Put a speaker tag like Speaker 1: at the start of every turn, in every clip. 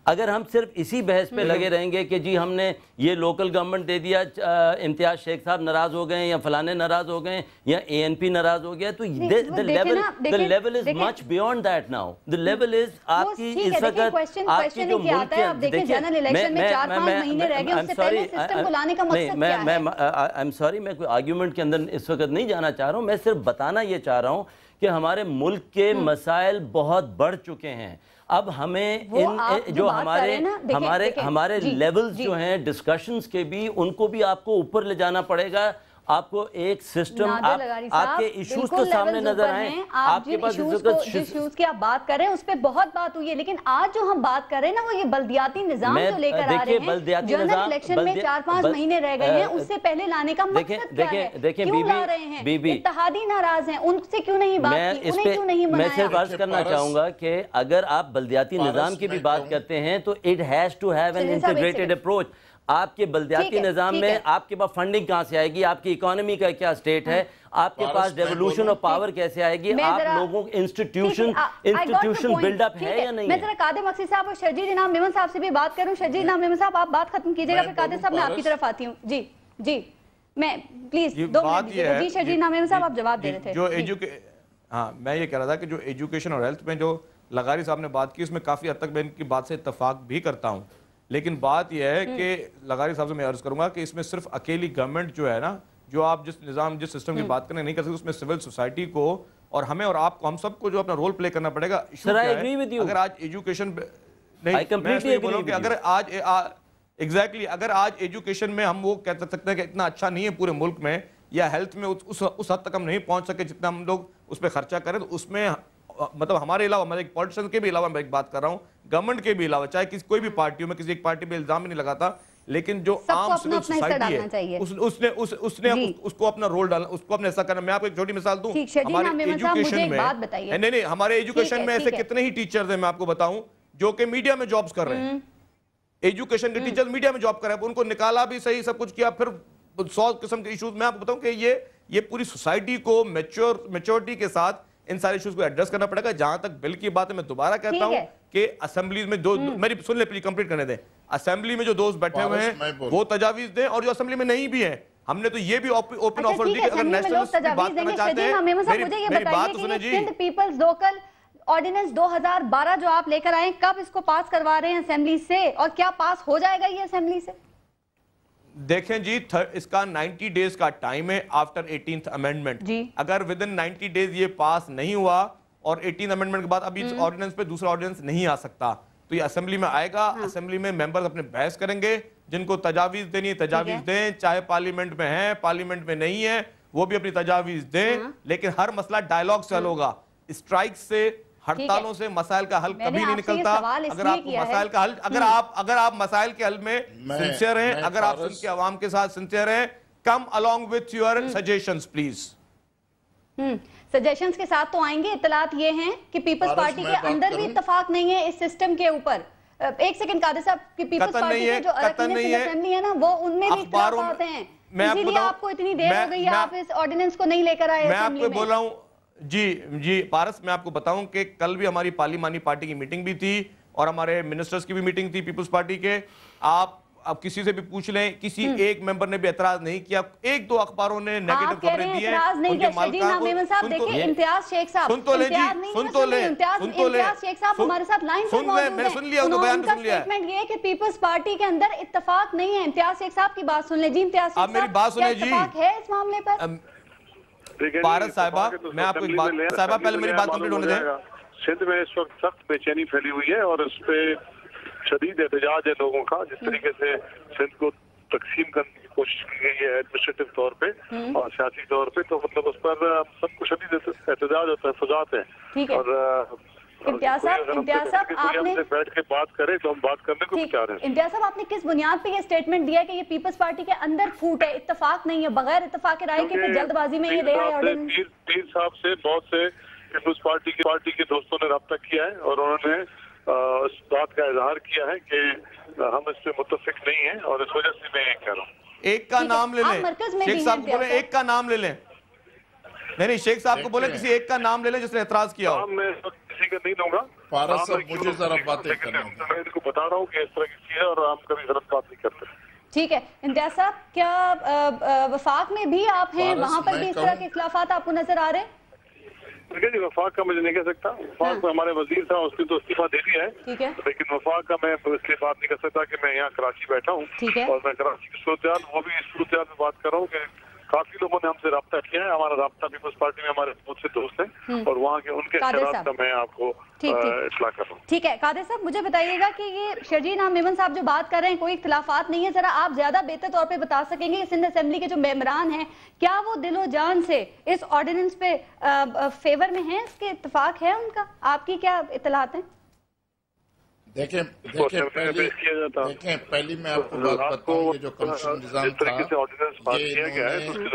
Speaker 1: اگر ہم صرف اسی بحث پہ لگے رہیں گے کہ جی ہم نے یہ لوکل گورنمنٹ دے دیا, امتیاز شیخ صاحب ناراض ہو گئے یا فلانے ناراض ہو گئے یا اے این پی ناراض ہو گیا, تو the level is much beyond that now. The level is آپ کی اس وقت آپ کی جو ملک کے دیکھیں, I'm sorry, میں کوئی آرگیومنٹ کے اندر اس وقت نہیں جانا چاہ رہا ہوں, میں صرف بتانا یہ چاہ رہا ہوں کہ ہمارے ملک کے مسائل بہت بڑھ چکے ہیں. اب ہمیں جو ہمارے لیولز جو ہیں ڈسکشنز کے بھی, ان کو بھی آپ کو اوپر لے جانا پڑے گا. آپ کو ایک سسٹم, آپ کے ایشوز تو سامنے نظر آئیں. آپ کے پاس
Speaker 2: ایشوز کی آپ بات کر رہے ہیں, اس پہ بہت بات ہوئی ہے, لیکن آج جو ہم بات کر رہے ہیں نا وہ یہ بلدیاتی نظام جو لے کر آ رہے ہیں, جنرل الیکشن میں 4-5 مہینے رہ گئے ہیں, اس سے پہلے لانے کا مقصد کیا ہے, کیوں لا رہے ہیں؟ اتحادی ناراض ہیں, ان سے کیوں نہیں بات کی, انہیں کیوں نہیں منایا؟
Speaker 1: میں صرف عرض کرنا چاہوں گا کہ اگر آپ بلدیاتی نظام کی بھی بات کرتے ہیں تو it has to have an integrated approach. آپ کے بلدیاتی نظام میں آپ کے پاس فنڈنگ کہاں سے آئے گی, آپ کی اکانومی کا کیا سٹیٹ ہے, آپ کے پاس ڈیولوشن آف پاور کیسے آئے گی, آپ لوگوں انسٹیٹیوشن بلڈ اپ ہے یا نہیں ہے؟
Speaker 2: میں ذرا قادر مقصد صاحب اور شرجیل انعام میمن صاحب سے بھی بات کروں. شرجیل انعام میمن صاحب آپ بات ختم کیجئے گا, پھر قادر صاحب میں آپ کی طرف آتی ہوں. جی میں پلیز 2 منٹ دیجئے. جی شرجیل انعام میمن صاحب آپ جواب دے رہے تھے.
Speaker 3: ہاں میں یہ کہہ رہا تھا کہ جو ایجوکیشن اور ہیلتھ میں جو لغاری صاحب نے بات کی, اس میں کافی حد تک میں ان کی بات سے اتفاق بھی کرتا ہوں, لیکن بات یہ ہے کہ لغاری صاحب سے میں عرض کروں گا کہ اس میں صرف اکیلی گورنمنٹ جو ہے نا, جو آپ جس نظام جس سسٹم کی بات کرنے نہیں کر سکتے, اس میں سول سوسائٹی کو اور ہمیں اور آپ کو, ہم سب کو جو اپنا رول پلے کرنا پڑے گا. اگر آج ایجوکیشن اگر آج ایجوکیشن میں ہم وہ کہہ سکتے ہیں کہ اتنا اچھا نہیں ہے پورے ملک میں, یا ہیلتھ میں اس حد تک ہم نہیں پہنچ سکے جتنا ہم لوگ اس پہ خرچہ کریں, تو اس میں مطلب ہمارے علاوہ, میں ایک پولیٹیشن کے بھی علاوہ میں ایک بات کر رہا ہوں, گورنمنٹ کے بھی علاوہ, چاہے کوئی بھی پارٹی ہو, میں کسی ایک پارٹی پہ الزام نہیں لگاتا, لیکن جو عام سول سوسائٹی ہے اس نے اس کو اپنا رول ڈالنا, اس کو اپنا حصہ کرنا. میں آپ کو ایک چھوٹی مثال دوں, ہمارے ایجوکیشن میں نہیں ہمارے ایجوکیشن میں ایسے کتنے ہی ٹیچرز ہیں, میں آپ کو بتاؤں, جو کہ میڈیا میں جابز کر رہے ہیں. ایجوکیشن کے ٹیچرز میڈیا میں جاب کر رہے ہیں, ان کو نکالا بھی صحیح, سب کچھ کیا, پھر 100 قسم کے ایشوز. میں آپ کو بتاؤں کہ یہ پوری سوسائٹی کو میچورٹی کے ساتھ ان سارے ایشوز کو ایڈریس کرنا پڑے گا. جہاں تک بل کی بات ہے, میں دوبارہ کہتا ہوں کہ اسمبلیز میں جو, میری سن لے پلیز کمپلیٹ کرنے دیں, اسمبلی میں جو دوست بیٹھے ہوئے ہیں وہ تجاویز دیں, اور جو اسمبلی میں نہیں بھی ہیں, ہم نے تو یہ بھی اوپن آفر دی کہ اگر نیشنلسٹ کی بات کرنا چاہتے ہیں, میری بات تو سنیں جی.
Speaker 2: پیپلز لوکل آرڈیننس 2012 جو آپ لے کر آئے, کب اس کو پاس کروا رہے ہیں اسمبلی سے, اور کیا پاس ہو جائے گا یہ اسمبلی سے؟
Speaker 3: دیکھیں جی, اس کا 90 ڈیز کا ٹائم ہے آفٹر 18th امینڈمنٹ. اگر ودن 90 ڈیز یہ پاس نہیں ہوا اور 18th امینڈمنٹ کے بعد ابھی اس آرڈیننس پہ دوسرا آرڈیننس نہیں آ سکتا, تو یہ اسمبلی میں آئے گا. اسمبلی میں ممبرز اپنے بحث کریں گے, جن کو تجاویز دینی ہے تجاویز دیں, چاہے پارلیمنٹ میں ہیں پارلیمنٹ میں نہیں ہیں وہ بھی اپنی تجاویز دیں, لیکن ہر مسئلہ ڈائیلاگ سے حل ہوگا. اسٹرائک سے, ہڑتالوں سے مسائل کا حل کبھی نہیں نکلتا. اگر آپ مسائل کا حل, اگر آپ مسائل کے حل میں سنسیئر ہیں, اگر آپ ان کے عوام کے ساتھ سنسیئر ہیں, کم along with your suggestions please.
Speaker 2: Suggestions کے ساتھ تو آئیں گے. اطلاعات یہ ہیں کہ پیپلز پارٹی کے اندر بھی اتفاق نہیں ہے اس سسٹم کے اوپر. ایک سیکنڈ قادر صاحب, کہ پیپلز پارٹی کے جو ارکنیت اسمبلی ہے نا, وہ ان میں بھی اختلافات ہیں, اسی لیے آپ کو اتنی دیر ہو گئی ہے, آپ اس آرڈیننس کو نہیں لے کر آئے
Speaker 3: میں آپ
Speaker 2: اسمبلی
Speaker 3: کو
Speaker 2: میں.
Speaker 3: بول رہا ہوں جی پارس, میں آپ کو بتاؤں کہ کل بھی ہماری پارلیمانی پارٹی کی میٹنگ بھی تھی, اور ہمارے منسٹرز کی بھی میٹنگ تھی پیپلز پارٹی کے. آپ اب کسی سے بھی پوچھ لیں, کسی ایک ممبر نے بھی اعتراض نہیں کیا. 1-2 اخباروں نے نیگیٹو خبریں دی ہیں ان کے مالکان کو.
Speaker 2: امتیاز شیخ صاحب,
Speaker 3: سن تو لیں جی, سن تو لیں,
Speaker 2: امتیاز شیخ صاحب ہمارے ساتھ لائن پر موجود ہیں.
Speaker 3: میں نے سن لیا, ان کو بیان سن لیا.
Speaker 2: سٹیٹمنٹ یہ ہے کہ پیپلز پارٹی کے اندر اتفاق نہیں ہے. امتیاز شیخ صاحب کی بات سن لیں. جی امتیاز شیخ صاحب,
Speaker 3: میری بات سنیں جی,
Speaker 2: اتفاق ہے اس معاملے پر؟
Speaker 3: بھارت صاحبہ, میں آپ کو ایک بات, صاحبہ پہلے میری بات کمپلیٹ ہونے دیں.
Speaker 4: سندھ میں اس وقت سخت بے چینی پھیلی ہوئی ہے, اور اس پہ شدید احتجاج ہے لوگوں کا. جس طریقے سے سندھ کو تقسیم کرنے کی کوشش کی گئی ہے ایڈمنسٹریٹو طور پہ اور سیاسی طور پہ, تو مطلب اس پر سب کو شدید احتجاج اور تحفظات ہیں. اور
Speaker 2: امتیاز صاحب آپ نے
Speaker 4: بیٹھ کے بات کرے تو ہم بات کرنے کو تیار ہیں.
Speaker 2: امتیاز صاحب آپ نے کس بنیاد پہ یہ سٹیٹمنٹ دیا کہ یہ پیپلز پارٹی کے اندر پھوٹ ہے, اتفاق نہیں ہے, بغیر اتفاق رائے کے جلد بازی میں یہ دیا ہے آرڈیننس؟
Speaker 4: پیر صاحب سے بہت سے پیپلز پارٹی کے دوستوں نے رابطہ کیا ہے, اور انہوں نے اس بات کا اظہار کیا ہے کہ ہم اس سے متفق نہیں ہیں, اور اس وجہ سے میں یہ کہہ رہا ہوں.
Speaker 3: ایک کا نام لے لیں شیخ صاحب کو, بولیں ایک کا نام لے لیں. نہیں شیخ صاحب کو بولیں کسی ایک کا نام لے لیں جس نے اعتراض کیا ہو.
Speaker 4: किसी का नहीं लूंगा।
Speaker 5: मुझे जरा बातें करना है,
Speaker 4: मैं इनको बता रहा हूँ कि इस तरह की चीज है और हम कभी गलत बात नहीं करते।
Speaker 2: ठीक है इम्तियाज साहब, क्या वफाक में भी आप हैं, वहाँ पर भी इस तरह के इख्तिलाफात आपको नजर आ रहे हैं?
Speaker 4: देखिए जी, वफाक का मुझे नहीं कह सकता। वफाक में हमारे वजीर था, उसने तो इस्तीफा दे दिया है,
Speaker 2: ठीक है,
Speaker 4: लेकिन वफाक का मैं इसलिए बात नहीं कर सकता कि मैं यहाँ कराची बैठा हूँ,
Speaker 2: ठीक है,
Speaker 4: और मैं कराची की सूरत वो भी इस सूरत में बात कर रहा हूँ कि काफी लोगों ने हमसे राब्ता किया है। हमारा राब्ता पीपल्स पार्टी में हमारे बहुत से दोस्त हैं और वहाँ के उनके ख्यालात का मैं आपको इत्तला कर रहा हूँ।
Speaker 2: ठीक है कादिर साहब, मुझे बताइएगा कि ये शर्जील मेमन साहब जो बात कर रहे हैं, कोई इख्तिलाफात नहीं है, जरा आप ज्यादा बेहतर तौर पे बता सकेंगे कि सिंध असेंबली के जो मेंबरान हैं, क्या वो दिलो जान से इस ऑर्डिनेंस पे फेवर में हैं, इसके इत्तेफाक है उनका? आपकी क्या इत्तलात हैं?
Speaker 5: देखें पहली मैं आपको बात बताऊं, ये जो कमीशन निजाम था, ये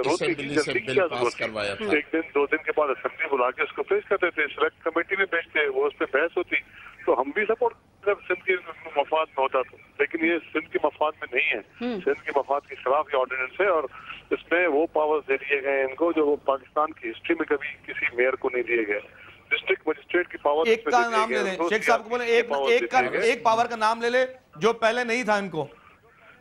Speaker 5: असेंबली से बिल पास करवाया था।
Speaker 4: एक दिन 2 दिन के बाद असेंबली बुला के उसको पेश करते थे, सिलेक्ट कमेटी में भेजते, वो उस पर बहस होती, तो हम भी सपोर्ट जब सिंध के मफाद में होता था, लेकिन ये सिंध के मफाद में नहीं है। सिंध के मफाद के खिलाफ ये ऑर्डिनेंस है और इसमें वो पावर्स दे दिए गए इनको जो वो पाकिस्तान की हिस्ट्री में कभी किसी मेयर को नहीं दिए गए। डिस्ट्रिक्ट मजिस्ट्रेट की पावर,
Speaker 3: एक का नाम ले लें शेख साहब को, बोले एक पावर का नाम ले ले जो पहले नहीं था इनको।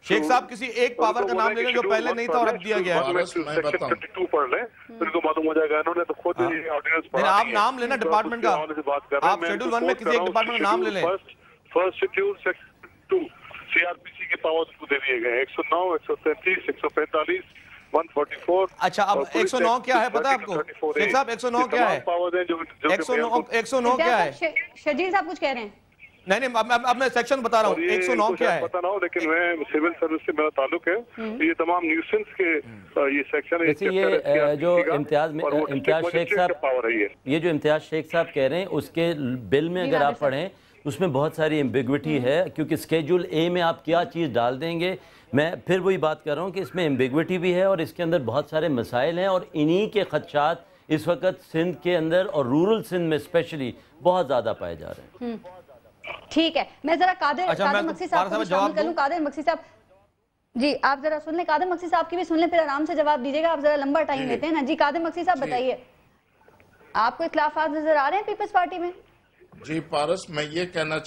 Speaker 3: शेख साहब किसी एक पावर का नाम ले लें जो पहले नहीं था और अब दिया गया है।
Speaker 4: सेक्शन 22 पढ़ लें तो इनको मालूम हो जाएगा, इन्होंने तो खुद ये ऑर्डिनेंस पढ़ा।
Speaker 3: आप नाम लेना डिपार्टमेंट का, आप शेड्यूल 1 में किसी एक डिपार्टमेंट का नाम ले लें।
Speaker 4: फर्स्ट शेड्यूल सेक्शन 2 सीआरपीसी के पावर्स को दे दिए गए 109, 133, 145, 144।
Speaker 3: अच्छा, अब 109 क्या है पता है आपको शेख साहब? 109 क्या है? 109 क्या है?
Speaker 2: शर्जील साहब कुछ कह रहे हैं?
Speaker 3: नहीं, अब मैं सेक्शन बता रहा हूँ। 109 क्या है
Speaker 4: पता ना हो, लेकिन मैं सिविल सर्विस से मेरा ताल्लुक है, ये तमाम न्यूसेंस के ये सेक्शन है।
Speaker 1: ये जो इम्तियाज शेख साहब, ये जो इम्तियाज शेख साहब कह रहे हैं, उसके बिल में अगर आप पढ़ें उसमें बहुत सारी एम्बिग्विटी है, क्योंकि स्केड्यूल ए में आप क्या चीज़ डाल देंगे, मैं फिर वही बात कर रहा हूँ कि इसमें एम्बिग्विटी भी है और इसके अंदर बहुत सारे मसाइल हैं और इन्हीं के खदशात इस वक्त सिंध के अंदर और रूरल सिंध में स्पेशली बहुत ज़्यादा पाए जा रहे हैं।
Speaker 2: ठीक है, मैं जरा कादिर मक्सी साहब को शामिल कर लूं। कादिर मक्सी साहब जी, आप जरा सुन लें, कादिर मक्सी साहब की भी सुन लें, फिर आराम से जवाब दीजिएगा, आप जरा लंबा टाइम लेते हैं ना। जी कादिर मक्सी साहब बताइए, आपको इख्तिलाफात नजर आ रहे हैं पीपल्स पार्टी में?
Speaker 5: जी पारस, मैं ये कहना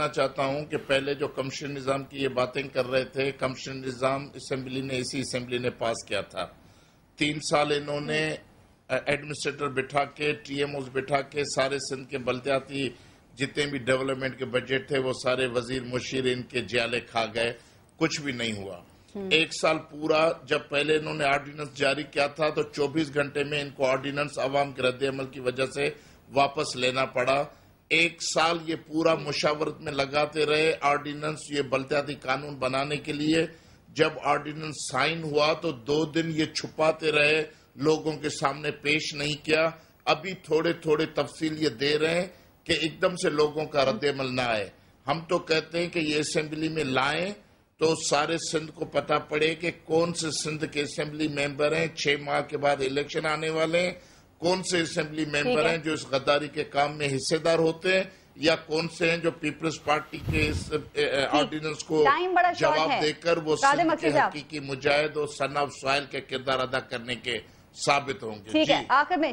Speaker 5: चाहता हूं कि पहले जो कमीशन निजाम की ये बातें कर रहे थे, कमीशन निजाम असेंबली ने, इसी असेंबली ने पास किया था। 3 साल इन्होंने एडमिनिस्ट्रेटर बिठा के, टीएमओस बिठा के, सारे सिंध के बल्दियाती जितने भी डेवलपमेंट के बजट थे वो सारे वजीर मुशीर इनके जियाले खा गए, कुछ भी नहीं हुआ। 1 साल पूरा जब पहले इन्होंने ऑर्डिनेंस जारी किया था तो 24 घंटे में इनको ऑर्डिनेंस अवाम के रद्द-ए-अमल की वजह से वापस लेना पड़ा। 1 साल ये पूरा मुशावरत में लगाते रहे ऑर्डिनेंस, ये बल्दियाती कानून बनाने के लिए। जब ऑर्डिनेंस साइन हुआ तो 2 दिन ये छुपाते रहे, लोगों के सामने पेश नहीं किया। अभी थोड़े थोड़े तफसील ये दे रहे हैं कि एकदम से लोगों का रद्द-ए-अमल ना आए। हम तो कहते हैं कि ये असेंबली में लाएं तो सारे सिंध को पता पड़े कि कौन से सिंध के असेंबली मेंबर हैं, 6 माह के बाद इलेक्शन आने वाले हैं, कौन से असेंबली मेंबर हैं जो इस गद्दारी के काम में हिस्सेदार होते हैं, या कौन से हैं जो पीपल्स पार्टी के इस ऑर्डिनेंस को जवाब देकर वो सिंध के हकीकी मुजाहिद और सन ऑफ सॉइल के किरदार अदा करने के साबित होंगे।
Speaker 2: ठीक है, आखिर में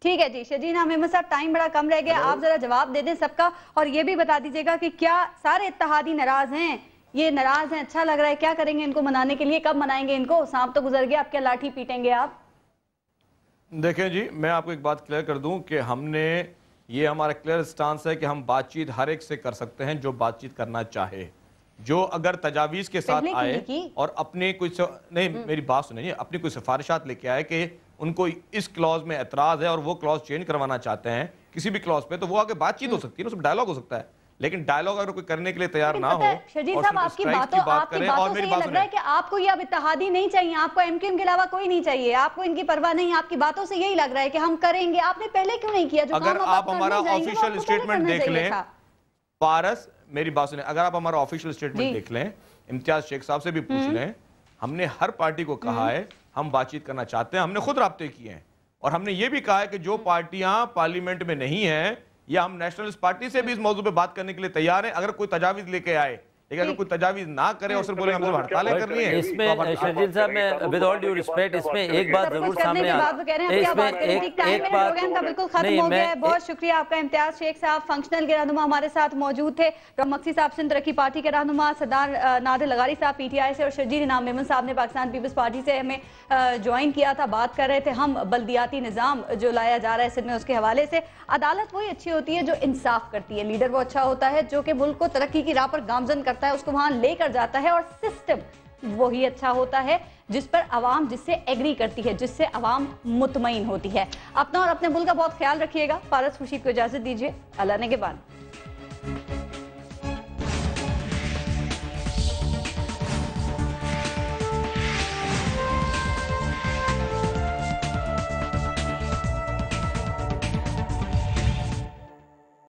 Speaker 2: ठीक है जी शर्जील मेमन साहब, टाइम बड़ा कम रह गया, आप जरा जवाब दे दें सबका, और ये भी बता दीजिएगा कि क्या सारे इत्तेहादी नाराज हैं? ये नाराज हैं, अच्छा लग रहा है, क्या करेंगे इनको मनाने के लिए, कब मनाएंगे इनको? सांप तो गुजर गया, अब क्या लाठी पीटेंगे आप?
Speaker 3: देखें जी, मैं आपको एक बात क्लियर कर दूं कि हमने, ये हमारा क्लियर स्टांस है कि हम बातचीत हर एक से कर सकते हैं जो बातचीत करना चाहे, जो अगर तजावीज के साथ आए और अपने कोई नहीं, मेरी बात सुनिए, अपनी कोई सिफारिशात लेके आए कि उनको इस क्लॉज में एतराज है और वो क्लॉज चेंज करवाना चाहते हैं किसी भी क्लॉज पे, तो वो आगे बातचीत हो सकती है, उसमें डायलॉग हो सकता है। लेकिन डायलॉग अगर कोई करने के लिए तैयार ना हो,
Speaker 2: शर्जील साहब आपकी बातों से ये लग रहा है कि आपको ये अब इत्तेहादी नहीं चाहिए, आपको एमक्यूएम के अलावा कोई नहीं चाहिए, आपको इनकी परवाह नहीं, आपकी बातों से यही लग रहा है कि हम करेंगे। आपने पहले क्यों नहीं किया?
Speaker 3: अगर आप हमारा ऑफिशियल स्टेटमेंट देख लें पारस, मेरी बात सुने, अगर आप हमारा ऑफिशियल स्टेटमेंट देख लें, इम्तियाज शेख साहब से भी पूछ लें, हमने हर पार्टी को कहा है हम बातचीत करना चाहते हैं, हमने खुद राब्ते किए हैं और हमने ये भी कहा है कि जो पार्टियां पार्लियामेंट में नहीं है या हम नेशनलिस्ट पार्टी से भी इस मौजू पे बात करने के लिए तैयार हैं। अगर कोई तजावीज लेके आए लेकिन अगर कोई तजावीज ना करे और सिर्फ बोले हम हड़तालें करनी है,
Speaker 1: इसमें शर्जील साहब मैं विद ऑल ड्यू रिस्पेक्ट इसमें एक बात जरूर सामने
Speaker 2: बिल्कुल खत्म हो गया है। बहुत शुक्रिया आपका इम्तियाज शेख साहब, फंक्शनल के रहनुमा हमारे साथ मौजूद थे। मक्सी साहब सिंध तरक्की पार्टी के रहनुमा, सरदार नादिर लगारी साहब PTI से और शर्जील इनाम मेमन साहब ने पाकिस्तान पीपल्स पार्टी से हमें ज्वाइन किया था। बात कर रहे थे हम बल्दियाती निज़ाम जो लाया जा रहा है सिंध में, उसके हवाले से। अदालत वही अच्छी होती है जो इंसाफ करती है, लीडर वो अच्छा होता है जो कि मुल्क को तरक्की की राह पर गामजन करता है, उसको वहां लेकर जाता है, और सिस्टम वही अच्छा होता है जिस पर अवाम जिससे एग्री करती है, जिससे अवाम मुतमईन होती है। अपना और अपने मुल्क का बहुत ख्याल रखिएगा। पारस खुर्शीद को इजाजत दीजिए, अल्लाह ने के बाद।